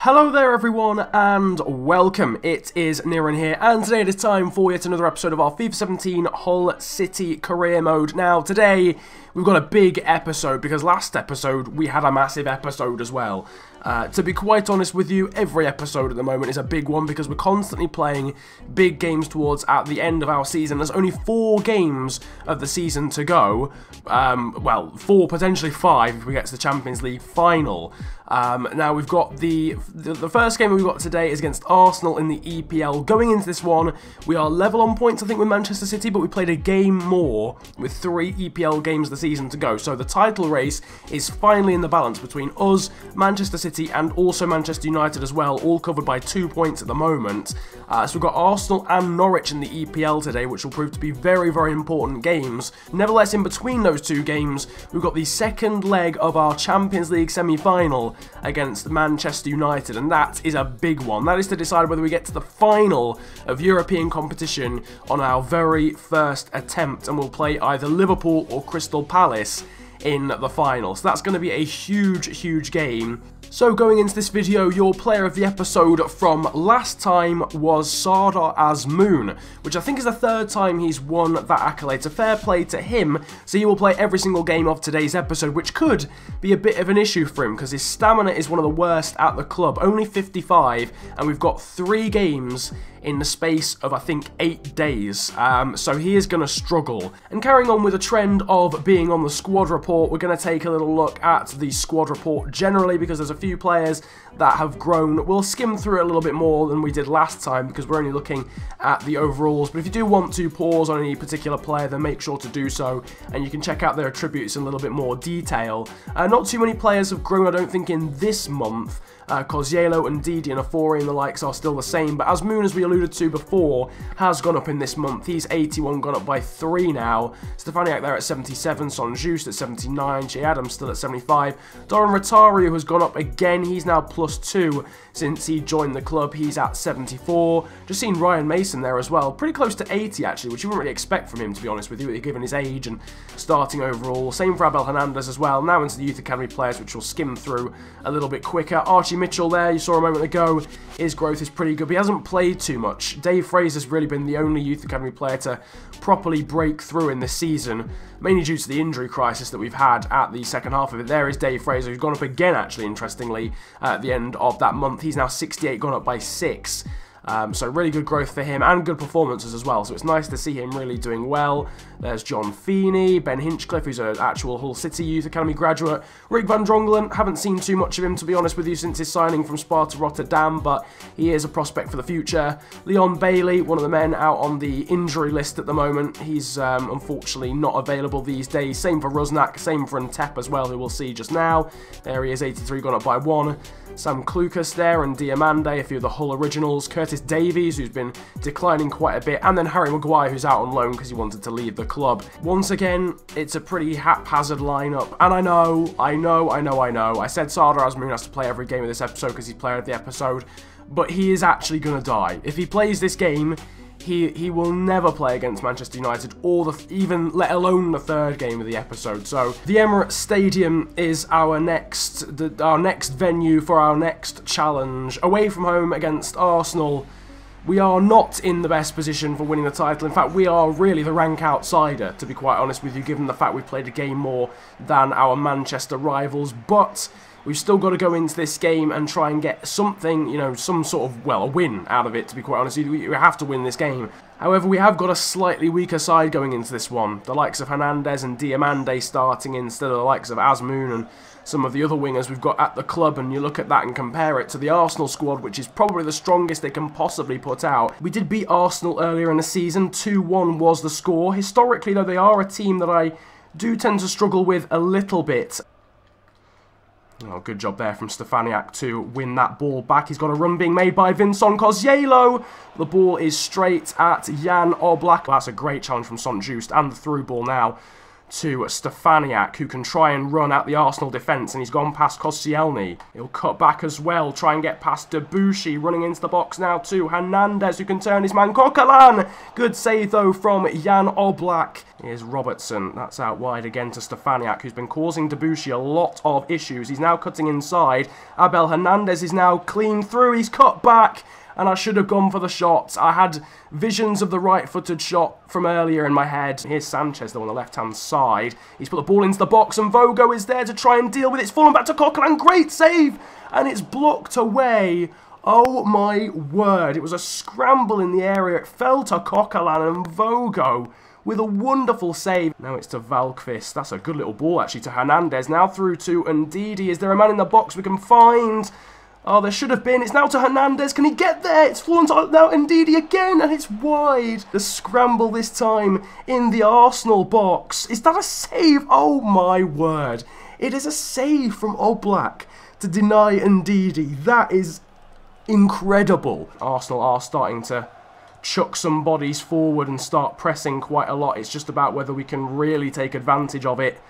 Hello there everyone and welcome, it is Niran here and today it is time for yet another episode of our FIFA 17 Hull City career mode. Now today we've got a big episode because last episode we had a massive episode as well. To be quite honest with you, every episode at the moment is a big one because we're constantly playing big games towards at the end of our season. There's only 4 games of the season to go, well 4, potentially 5 if we get to the Champions League final. Now we've got the first game we've got today is against Arsenal in the EPL. Going into this one, we are level on points I think with Manchester City, but we played a game more with 3 EPL games of the season to go. So the title race is finally in the balance between us, Manchester City and also Manchester United as well, all covered by 2 points at the moment. So we've got Arsenal and Norwich in the EPL today, which will prove to be very, very important games. Nevertheless, in between those 2 games, we've got the second leg of our Champions League semi-final against Manchester United, and that is a big one. That is to decide whether we get to the final of European competition on our very first attempt, and we'll play either Liverpool or Crystal Palace in the final. So that's going to be a huge, huge game. So going into this video, your player of the episode from last time was Sardar Azmoun, which I think is the 3rd time he's won that accolade. So fair play to him. So he will play every single game of today's episode, which could be a bit of an issue for him because his stamina is one of the worst at the club, only 55, and we've got 3 games in the space of, I think, 8 days. So he is going to struggle. And carrying on with a trend of being on the squad report, we're going to take a little look at the squad report generally because there's a few players that have grown. We'll skim through it a little bit more than we did last time because we're only looking at the overalls. But if you do want to pause on any particular player, then make sure to do so. And you can check out their attributes in a little bit more detail. Not too many players have grown, I don't think, in this month. Kozielo and Didi and Afori and the likes are still the same, but Azmoun, as we alluded to before, has gone up in this month. He's 81, gone up by 3 now. Stefaniak there at 77, Son Just at 79, Che Adams still at 75. Doran Rotario has gone up again, he's now +2 since he joined the club, he's at 74. Just seen Ryan Mason there as well, pretty close to 80 actually, which you wouldn't really expect from him to be honest with you, given his age and starting overall. Same for Abel Hernandez as well. Now into the Youth Academy players, which we'll skim through a little bit quicker. Archie Mitchell there, you saw a moment ago, his growth is pretty good, but he hasn't played too much. Dave Fraser's really been the only Youth Academy player to properly break through in this season, mainly due to the injury crisis that we've had at the second half of it. There is Dave Fraser, who's gone up again actually, interestingly, at the end of that month. He's now 68, gone up by 6. So really good growth for him and good performances as well, so it's nice to see him really doing well. There's John Feeney, Ben Hinchcliffe, who's an actual Hull City Youth Academy graduate. Rick van Drongelen, haven't seen too much of him to be honest with you since his signing from Sparta Rotterdam, but he is a prospect for the future. Leon Bailey, one of the men out on the injury list at the moment, he's unfortunately not available these days. Same for Rusnak, same for Ntep as well, who we'll see just now. There he is, 83, gone up by 1. Sam Klukas there and Diamande, a few of the Hull originals. Curtis Davies, who's been declining quite a bit. And then Harry Maguire, who's out on loan because he wanted to leave the club. Once again, it's a pretty haphazard lineup. And I know. I said Sardar Azmoun has to play every game of this episode because he's player of the episode. But he is actually going to die. If he plays this game, he will never play against Manchester United, or even let alone the 3rd game of the episode. So the Emirates Stadium is our next venue for our next challenge. Away from home against Arsenal, we are not in the best position for winning the title. In fact, we are really the rank outsider, to be quite honest with you, given the fact we've played a game more than our Manchester rivals. But we've still got to go into this game and try and get something, you know, some sort of, well, a win out of it, to be quite honest. We have to win this game. However, we have got a slightly weaker side going into this one. The likes of Hernandez and Diamande starting instead of the likes of Azmoun and some of the other wingers we've got at the club, and you look at that and compare it to the Arsenal squad, which is probably the strongest they can possibly put out. We did beat Arsenal earlier in the season, 2-1 was the score. Historically, though, they are a team that I do tend to struggle with a little bit. Oh, good job there from Stefaniak to win that ball back. He's got a run being made by Vincent Kozielo. The ball is straight at Jan Oblak. That's a great challenge from Son Just, and the through ball now to Stefaniak, who can try and run at the Arsenal defence, and he's gone past Koscielny. He'll cut back as well, try and get past Debuchy, running into the box now to Hernandez, who can turn his man. Coquelin! Good save, though, from Jan Oblak. Here's Robertson. That's out wide again to Stefaniak, who's been causing Debuchy a lot of issues. He's now cutting inside. Abel Hernandez is now clean through. He's cut back. And I should have gone for the shot. I had visions of the right-footed shot from earlier in my head. Here's Sanchez, though, on the left-hand side. He's put the ball into the box, and Vogo is there to try and deal with it. It's fallen back to Coquelin. Great save! And it's blocked away. Oh, my word. It was a scramble in the area. It fell to Coquelin, and Vogo with a wonderful save. Now it's to Valkvist. That's a good little ball, actually, to Hernandez. Now through to Ndidi. Is there a man in the box we can find? Oh, there should have been. It's now to Hernandez. Can he get there? It's fallen to now Ndidi again, and it's wide. The scramble this time in the Arsenal box. Is that a save? Oh, my word. It is a save from Oblak to deny Ndidi. That is incredible. Arsenal are starting to chuck some bodies forward and start pressing quite a lot. It's just about whether we can really take advantage of it.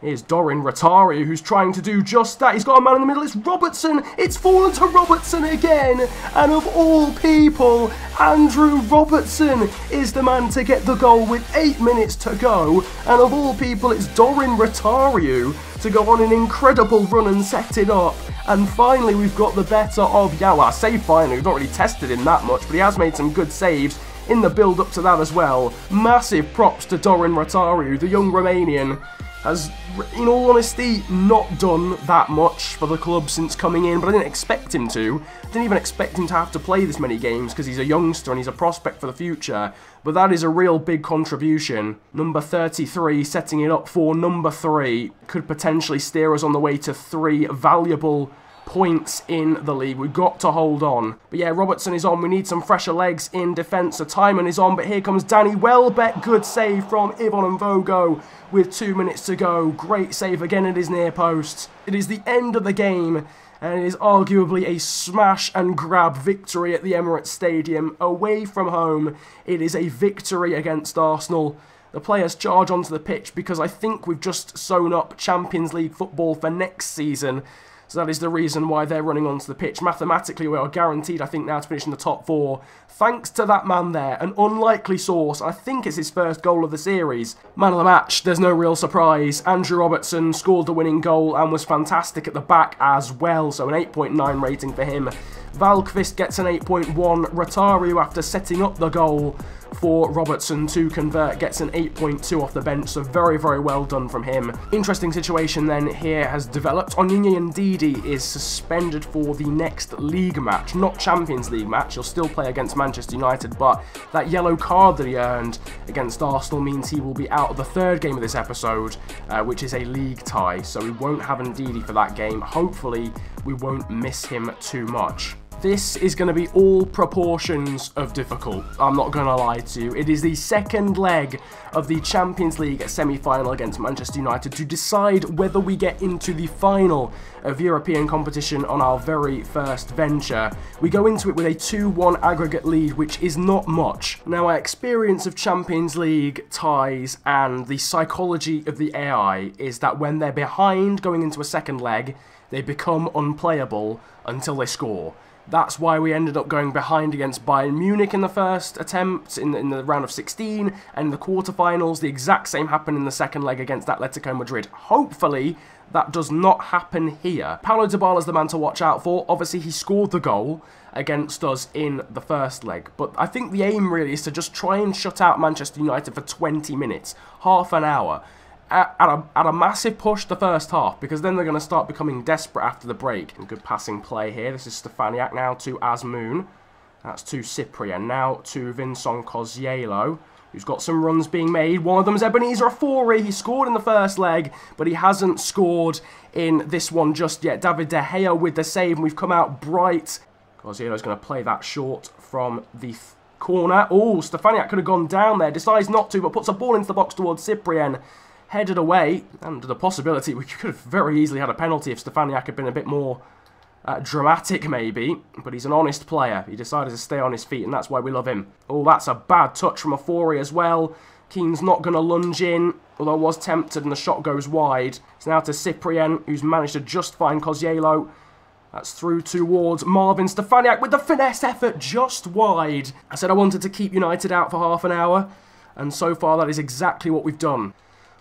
Here's Dorin Ratario, who's trying to do just that. He's got a man in the middle. It's Robertson. It's fallen to Robertson again. And of all people, Andrew Robertson is the man to get the goal with 8 minutes to go. And of all people, it's Dorin Ratario to go on an incredible run and set it up. And finally, we've got the better of Yawa. Save finally. We've not really tested him that much, but he has made some good saves in the build-up to that as well. Massive props to Dorin Ratario, the young Romanian. Has, in all honesty, not done that much for the club since coming in, but I didn't expect him to. I didn't even expect him to have to play this many games because he's a youngster and he's a prospect for the future. But that is a real big contribution. Number 33 setting it up for number 3 could potentially steer us on the way to 3 valuable points in the league. We've got to hold on. But yeah, Robertson is on. We need some fresher legs in defence. So Timon is on, but here comes Danny Welbeck. Good save from Yvonne and Vogo with 2 minutes to go. Great save again at his near post. It is the end of the game, and it is arguably a smash and grab victory at the Emirates Stadium. Away from home, it is a victory against Arsenal. The players charge onto the pitch because I think we've just sewn up Champions League football for next season. So that is the reason why they're running onto the pitch. Mathematically, we are guaranteed, I think, now to finish in the top 4. Thanks to that man there, an unlikely source. I think it's his first goal of the series. Man of the match, there's no real surprise. Andrew Robertson scored the winning goal and was fantastic at the back as well. So an 8.9 rating for him. Valkvist gets an 8.1. Ratario, after setting up the goal for Robertson to convert, gets an 8.2 off the bench, so very, very well done from him. Interesting situation then here has developed. Onyinye Ndidi is suspended for the next league match, not Champions League match. He'll still play against Manchester United, but that yellow card that he earned against Arsenal means he will be out of the 3rd game of this episode, which is a league tie, so we won't have Ndidi for that game. Hopefully, we won't miss him too much. This is going to be all proportions of difficult, I'm not going to lie to you. It is the 2nd leg of the Champions League semi-final against Manchester United to decide whether we get into the final of European competition on our very first venture. We go into it with a 2-1 aggregate lead, which is not much. Now, our experience of Champions League ties and the psychology of the AI is that when they're behind going into a 2nd leg, they become unplayable until they score. That's why we ended up going behind against Bayern Munich in the first attempt in the round of 16, and in the quarterfinals, the exact same happened in the 2nd leg against Atletico Madrid. Hopefully, that does not happen here. Paulo Dybala's the man to watch out for. Obviously, he scored the goal against us in the 1st leg, but I think the aim really is to just try and shut out Manchester United for 20 minutes, half an hour. At a massive push the first half, because then they're going to start becoming desperate after the break. Good passing play here. This is Stefaniak now to Azmoun. That's to Cyprian. Now to Vincent Koscielny, who's got some runs being made. One of them is Ebenezer Afori. He scored in the 1st leg, but he hasn't scored in this one just yet. David De Gea with the save, and we've come out bright. Koscielny's going to play that short from the corner. Oh, Stefaniak could have gone down there. Decides not to, but puts a ball into the box towards Cyprian. Headed away, and the possibility we could have very easily had a penalty if Stefaniak had been a bit more dramatic maybe, but he's an honest player. He decided to stay on his feet, and that's why we love him. Oh, that's a bad touch from Afori as well. Keane's not going to lunge in. although I was tempted and the shot goes wide. It's now to Cyprien, who's managed to just find Kosciello. That's through towards Marvin Stefaniak with the finesse effort just wide. I said I wanted to keep United out for half an hour, and so far that is exactly what we've done.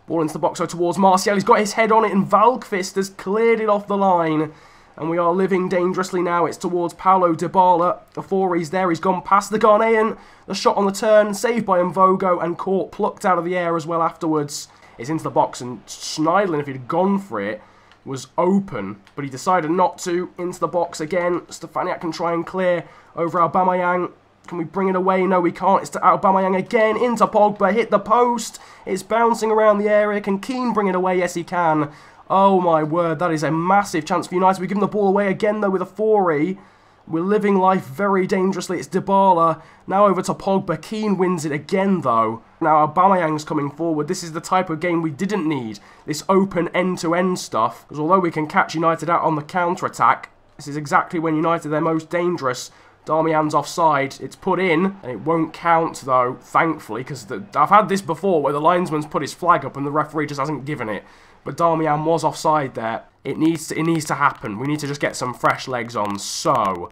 Ball into the box, so towards Martial. He's got his head on it, and Valkvist has cleared it off the line. And we are living dangerously now. It's towards Paulo Dybala. Before he's there, he's gone past the Ghanaian. The shot on the turn, saved by Mvogo, and caught, plucked out of the air as well afterwards. It's into the box, and Schneidlin, if he'd gone for it, was open, but he decided not to. Into the box again. Stefaniak can try and clear over Aubameyang. Can we bring it away? No, we can't. It's to Aubameyang again. Into Pogba. Hit the post. It's bouncing around the area. Can Keane bring it away? Yes, he can. Oh my word, that is a massive chance for United. We give them the ball away again, though, with a 4-3. We're living life very dangerously. It's Dybala. Now over to Pogba. Keane wins it again, though. Now Aubameyang's coming forward. This is the type of game we didn't need. This open end-to-end stuff. Because although we can catch United out on the counter-attack, this is exactly when United are their most dangerous. Darmian's offside. It's put in, and it won't count, though, thankfully, because I've had this before where the linesman's put his flag up and the referee just hasn't given it. But Darmian was offside there. It needs to happen. We need to just get some fresh legs on. So,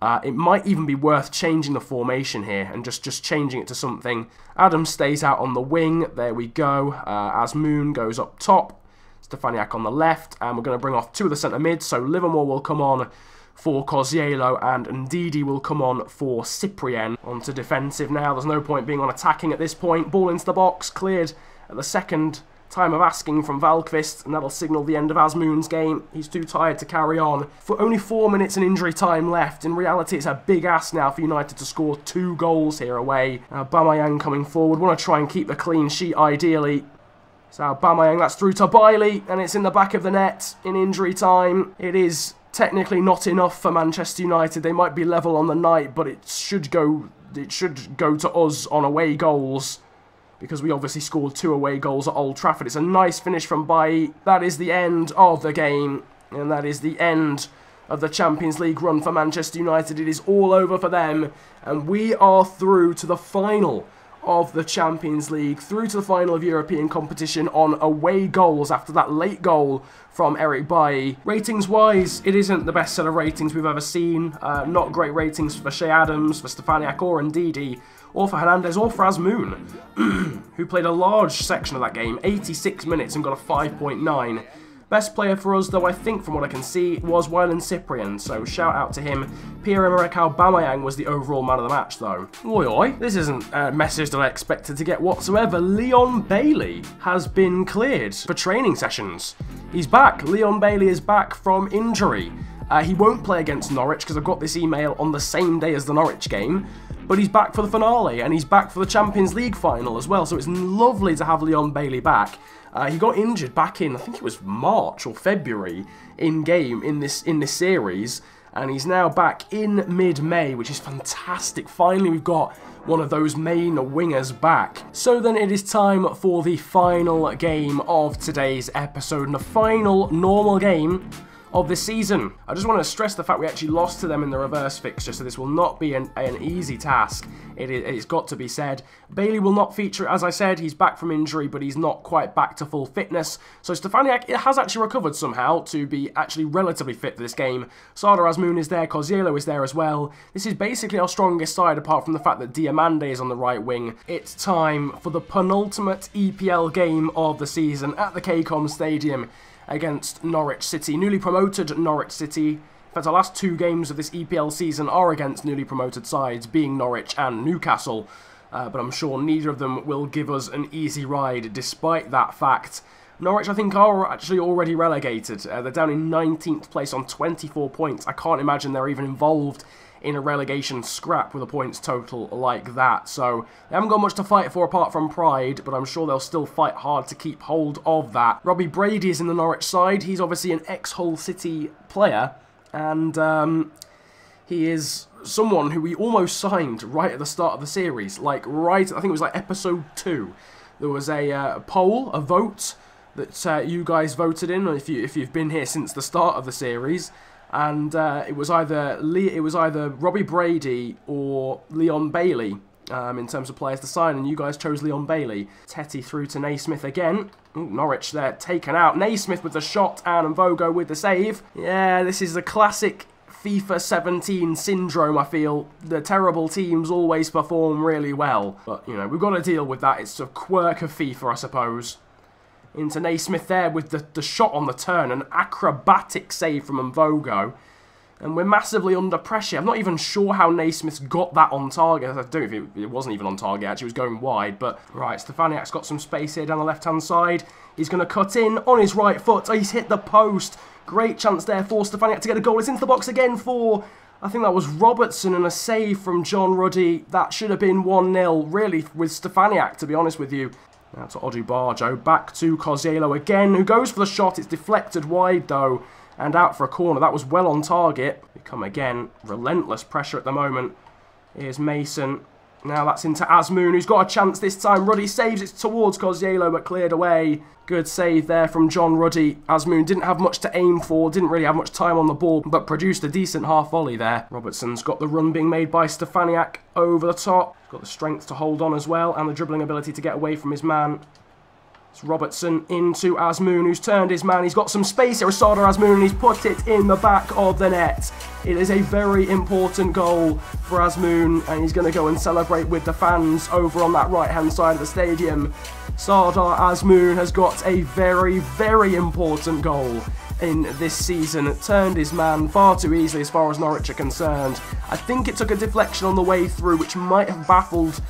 it might even be worth changing the formation here and just changing it to something. Adam stays out on the wing. There we go. Asmoon goes up top. Stefaniak on the left. And we're going to bring off 2 of the centre mids. So Livermore will come on for Kosciello, and Ndidi will come on for Cyprien. On to defensive now. There's no point being on attacking at this point. Ball into the box. Cleared at the second time of asking from Valkvist, and that'll signal the end of Asmoon's game. He's too tired to carry on. For only 4 minutes and injury time left. In reality, it's a big ask now for United to score 2 goals here away. Aubameyang coming forward. Want to try and keep the clean sheet, ideally. So Aubameyang, that's through to Bailey, and it's in the back of the net in injury time. It is technically not enough for Manchester United. They might be level on the night, but it should go to us on away goals, because we obviously scored 2 away goals at Old Trafford. It's a nice finish from Bailly. That is the end of the game, and that is the end of the Champions League run for Manchester United. It is all over for them, and we are through to the final of the Champions League, through to the final of European competition on away goals after that late goal from Eric Bailly. Ratings-wise, it isn't the best set of ratings we've ever seen. Not great ratings for Shea Adams, for Stefaniak or Ndidi, or for Hernandez, or for Asmoon, who played a large section of that game, 86 minutes, and got a 5.9. Best player for us, though, I think, from what I can see, was Wyland Cyprien, so shout out to him. Pierre-Emerick Aubameyang was the overall man of the match, though. Oi oi, this isn't a message that I expected to get whatsoever. Leon Bailey has been cleared for training sessions. He's back. Leon Bailey is back from injury. He won't play against Norwich, because I've got this email on the same day as the Norwich game. But he's back for the finale, and he's back for the Champions League final as well, so it's lovely to have Leon Bailey back. He got injured back in, I think it was March or February, in-game in this series, and he's now back in mid-May, which is fantastic. Finally, we've got one of those main wingers back. So then it is time for the final game of today's episode, and the final normal game of this season. I just want to stress the fact we actually lost to them in the reverse fixture, so this will not be an easy task. It's got to be said. Bailey will not feature, as I said. He's back from injury, but he's not quite back to full fitness. So Stefaniak has actually recovered somehow to be actually relatively fit for this game. Sardar Asmoon is there, Kosciello is there as well. This is basically our strongest side, apart from the fact that Diamande is on the right wing. It's time for the penultimate EPL game of the season at the KCOM Stadium against Norwich City, newly promoted Norwich City. In fact, our last 2 games of this EPL season are against newly promoted sides, being Norwich and Newcastle. But I'm sure neither of them will give us an easy ride, despite that fact. Norwich, I think, are actually already relegated. They're down in 19th place on 24 points. I can't imagine they're even involved in a relegation scrap with a points total like that. So they haven't got much to fight for apart from pride, but I'm sure they'll still fight hard to keep hold of that. Robbie Brady is in the Norwich side. He's obviously an ex-Hull City player, and he is someone who we almost signed right at the start of the series. Like I think it was like episode 2. There was a poll, a vote that you guys voted in, if you've been here since the start of the series. And it was either Robbie Brady or Leon Bailey in terms of players to sign, and you guys chose Leon Bailey. Tetty through to Naismith again. Ooh, Norwich there taken out. Naismith with the shot and Mvogo with the save. Yeah, this is the classic FIFA 17 syndrome, I feel. The terrible teams always perform really well. But, you know, we've got to deal with that. It's a quirk of FIFA, I suppose. Into Naismith there with the shot on the turn. An acrobatic save from Mvogo. And we're massively under pressure. I'm not even sure how Naismith's got that on target. I don't know if it wasn't even on target, actually. It was going wide. But, right, Stefaniak's got some space here down the left-hand side. He's going to cut in on his right foot. Oh, he's hit the post. Great chance there for Stefaniak to get a goal. It's into the box again for, I think that was Robertson, and a save from John Ruddy. That should have been 1-0, really, with Stefaniak, to be honest with you. Now to Odubajo. Back to Kozielo again, who goes for the shot. It's deflected wide, though, and out for a corner. That was well on target. We come again. Relentless pressure at the moment. Here's Mason. Now that's into Azmoun, who's got a chance this time. Ruddy saves it towards Kozielo, but cleared away. Good save there from John Ruddy. Azmoun didn't have much to aim for, didn't really have much time on the ball, but produced a decent half volley there. Robertson's got the run being made by Stefaniak over the top. He's got the strength to hold on as well, and the dribbling ability to get away from his man. It's Robertson into Azmoun, who's turned his man. He's got some space here, Sardar Azmoun, and he's put it in the back of the net. It is a very important goal for Azmoun, and he's going to go and celebrate with the fans over on that right-hand side of the stadium. Sardar Azmoun has got a very, very important goal in this season. It turned his man far too easily as far as Norwich are concerned. I think it took a deflection on the way through, which might have baffled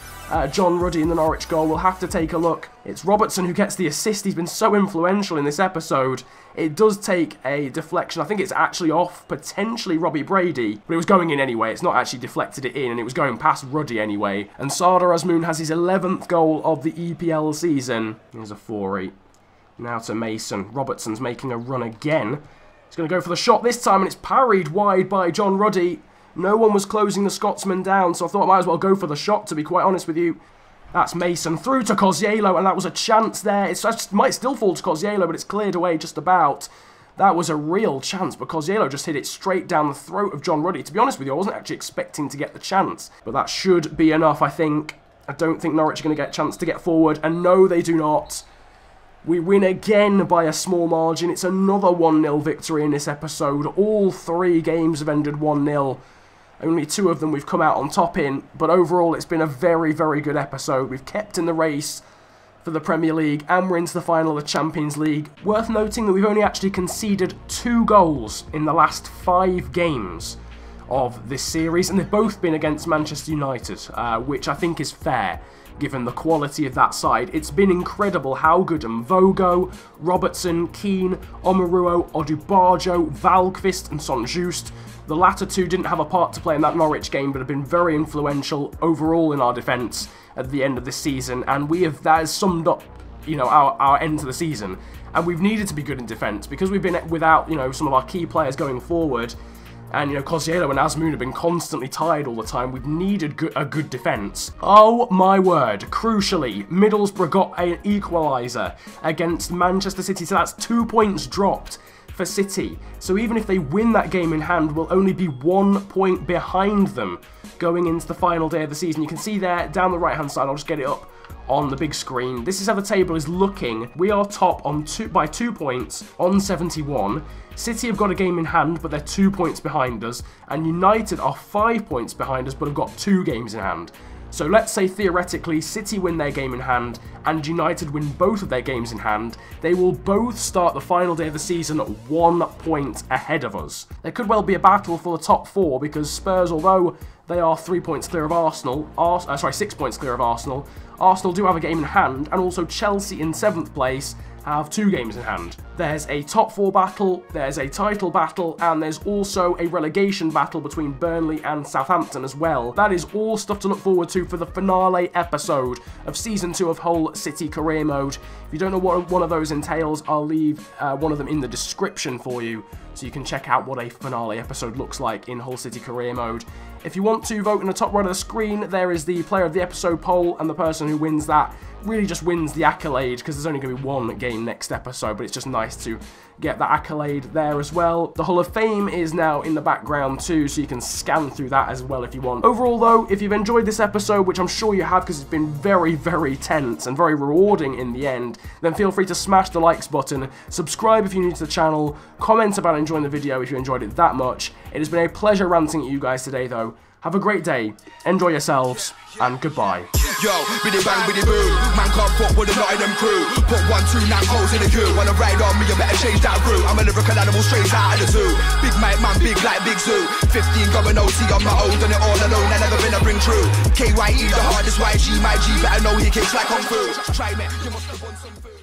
John Ruddy in the Norwich goal. We'll have to take a look. It's Robertson who gets the assist. He's been so influential in this episode. It does take a deflection. I think it's actually off, potentially Robbie Brady, but it was going in anyway. It's not actually deflected it in, and it was going past Ruddy anyway. And Sardar Azmoun has his 11th goal of the EPL season. Here's a 4-8. Now to Mason. Robertson's making a run again. He's going to go for the shot this time, and it's parried wide by John Ruddy. No one was closing the Scotsman down, so I thought I might as well go for the shot, to be quite honest with you. That's Mason through to Kozielo, and that was a chance there. It might still fall to Kozielo, but it's cleared away just about. That was a real chance, but Kozielo just hit it straight down the throat of John Ruddy. To be honest with you, I wasn't actually expecting to get the chance, but that should be enough, I think. I don't think Norwich are going to get a chance to get forward, and no, they do not. We win again by a small margin. It's another 1-0 victory in this episode. All 3 games have ended 1-0. Only 2 of them we've come out on top in, but overall it's been a very, very good episode. We've kept in the race for the Premier League, and we're into the final of the Champions League. Worth noting that we've only actually conceded 2 goals in the last 5 games of this series, and they've both been against Manchester United, which I think is fair, given the quality of that side. It's been incredible how good Mvogo, Robertson, Keane, Omoruo, Odubajo, Valkvist and Sonjust. The latter 2 didn't have a part to play in that Norwich game, but have been very influential overall in our defence at the end of this season, and that has summed up, you know, our end to the season. And we've needed to be good in defence, because we've been without, you know, some of our key players going forward. And, you know, Kozielo and Azmoun have been constantly tired all the time. We've needed a good defence. Oh, my word. Crucially, Middlesbrough got an equaliser against Manchester City. So that's 2 points dropped for City. So even if they win that game in hand, we'll only be 1 point behind them going into the final day of the season. You can see there, down the right-hand side, I'll just get it up on the big screen. This is how the table is looking. We are top on by 2 points on 71. City have got a game in hand, but they're 2 points behind us. And United are 5 points behind us, but have got 2 games in hand. So let's say theoretically City win their game in hand and United win both of their games in hand. They will both start the final day of the season at 1 point ahead of us. There could well be a battle for the top 4 because Spurs, although they are 3 points clear of Arsenal, 6 points clear of Arsenal, Arsenal do have a game in hand, and also Chelsea in 7th place have 2 games in hand. There's a top 4 battle, there's a title battle, and there's also a relegation battle between Burnley and Southampton as well. That is all stuff to look forward to for the finale episode of Season 2 of Hull City Career Mode. If you don't know what one of those entails, I'll leave one of them in the description for you, so you can check out what a finale episode looks like in Hull City Career Mode. If you want to vote in the top right of the screen, there is the player of the episode poll, and the person who wins that really just wins the accolade, because there's only going to be 1 game next episode, but it's just nice to get that accolade there as well. The Hall of Fame is now in the background too, so you can scan through that as well if you want. Overall though, if you've enjoyed this episode, which I'm sure you have because it's been very, very tense and very rewarding in the end, then feel free to smash the likes button, subscribe if you're new to the channel, comment about enjoying the video if you enjoyed it that much. It has been a pleasure ranting at you guys today though. Have a great day, enjoy yourselves, and goodbye. Yo, biddy bang, biddy boo. Man can't fuck with a Nottingham crew. Put 1, 2, 9 holes in the queue. Wanna ride on me, you better change that route. I'm a lyrical animal straight out of the zoo. Big mate, man, big like Big Zoo. 15 going OT on my own, done it all alone. I never been a ring true. KYE, the hardest YG, my G. Better know he kicks like Kung Fu. Try me, you must have won some food.